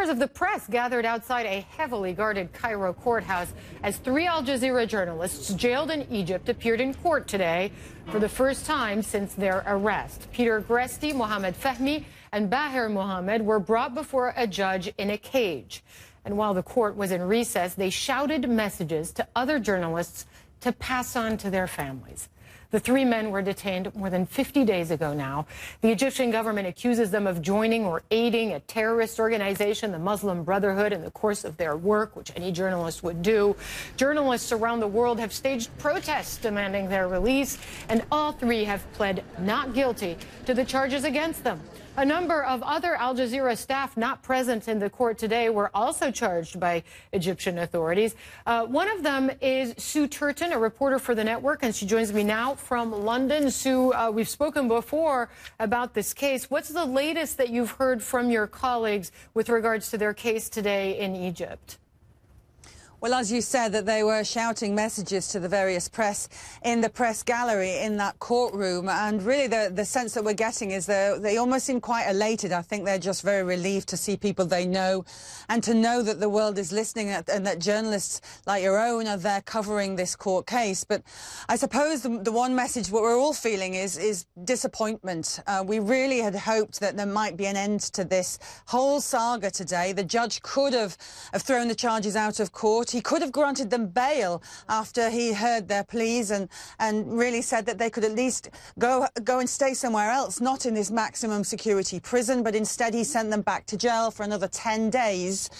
Members of the press gathered outside a heavily guarded Cairo courthouse as 3 Al Jazeera journalists jailed in Egypt appeared in court today for the first time since their arrest. Peter Gresti, Mohammed Fahmy, and Bahir Mohammed were brought before a judge in a cage. And while the court was in recess, they shouted messages to other journalists to pass on to their families. The 3 men were detained more than 50 days ago now. The Egyptian government accuses them of joining or aiding a terrorist organization, the Muslim Brotherhood, in the course of their work, which any journalist would do. Journalists around the world have staged protests demanding their release, and all 3 have pled not guilty to the charges against them. A number of other Al Jazeera staff not present in the court today were also charged by Egyptian authorities. One of them is Sue Turton, a reporter for the network, and she joins me now from London. Sue, we've spoken before about this case. What's the latest that you've heard from your colleagues with regards to their case today in Egypt? Well, as you said, that they were shouting messages to the various press in the press gallery in that courtroom. And really the sense that we're getting is they almost seem quite elated. I think they're just very relieved to see people they know and to know that the world is listening and that journalists like your own are there covering this court case. But I suppose the one message what we're all feeling is disappointment. We really had hoped that there might be an end to this whole saga today. The judge could have thrown the charges out of court. He could have granted them bail after he heard their pleas and really said that they could at least go and stay somewhere else, not in this maximum security prison, but instead he sent them back to jail for another 10 days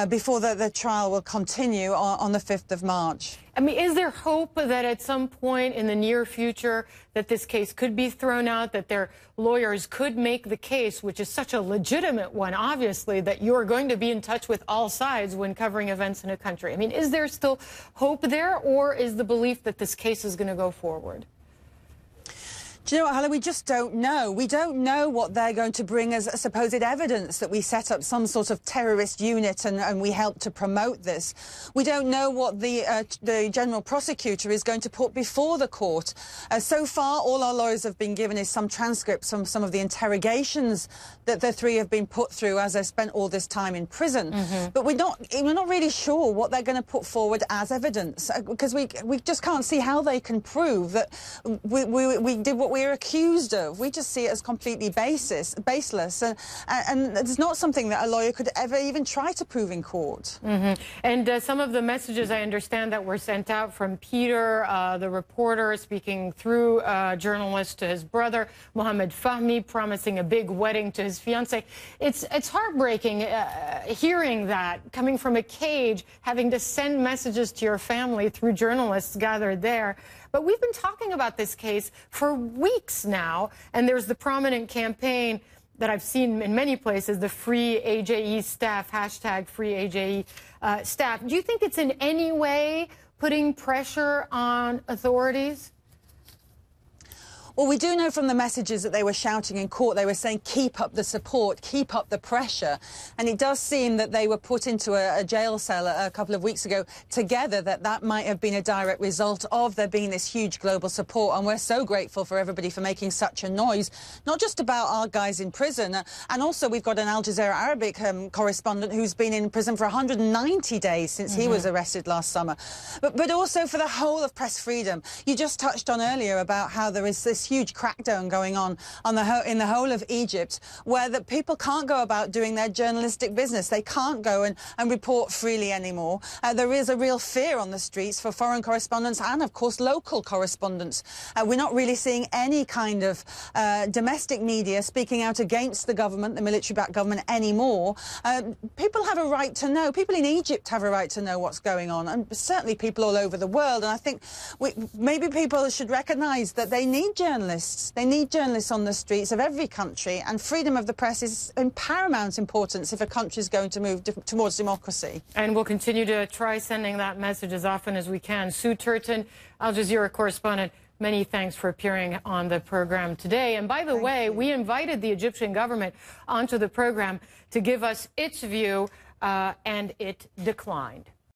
before the trial will continue on the 5th of March. I mean, is there hope that at some point in the near future that this case could be thrown out, that their lawyers could make the case, which is such a legitimate one, obviously, that you're going to be in touch with all sides when covering events in a country? I mean, is there still hope there, or is the belief that this case is going to go forward? Do you know what, Hala? We just don't know. We don't know what they're going to bring as supposed evidence that we set up some sort of terrorist unit and we helped to promote this. We don't know what the general prosecutor is going to put before the court. So far, all our lawyers have been given is some transcripts from some of the interrogations that the 3 have been put through as they spent all this time in prison. But we're not really sure what they're going to put forward as evidence because we just can't see how they can prove that we did what we're accused of. We just see it as completely baseless, and it's not something that a lawyer could ever even try to prove in court. And some of the messages I understand that were sent out from Peter, the reporter, speaking through a journalist to his brother, Mohammed Fahmy, promising a big wedding to his fiancée. It's heartbreaking hearing that, coming from a cage, having to send messages to your family through journalists gathered there. But we've been talking about this case for weeks now, and there's the prominent campaign that I've seen in many places, the Free AJE staff, hashtag Free AJE staff. Do you think it's in any way putting pressure on authorities? Well, we do know from the messages that they were shouting in court, they were saying, keep up the support, keep up the pressure. And it does seem that they were put into a jail cell a couple of weeks ago together, that might have been a direct result of there being this huge global support. And we're so grateful for everybody for making such a noise, not just about our guys in prison. And also we've got an Al Jazeera Arabic correspondent who's been in prison for 190 days since he was arrested last summer. But also for the whole of press freedom. You just touched on earlier about how there is this huge crackdown going on in the whole of Egypt, where the people can't go about doing their journalistic business. They can't go and report freely anymore. There is a real fear on the streets for foreign correspondents and, of course, local correspondents. We're not really seeing any kind of domestic media speaking out against the government, the military-backed government, anymore. People have a right to know. People in Egypt have a right to know what's going on, and certainly people all over the world. And I think maybe people should recognise that they need journalists. They need journalists on the streets of every country, and freedom of the press is in paramount importance if a country is going to move towards democracy. And we'll continue to try sending that message as often as we can. Sue Turton, Al Jazeera correspondent, many thanks for appearing on the program today. And by the way, we invited the Egyptian government onto the program to give us its view, and it declined.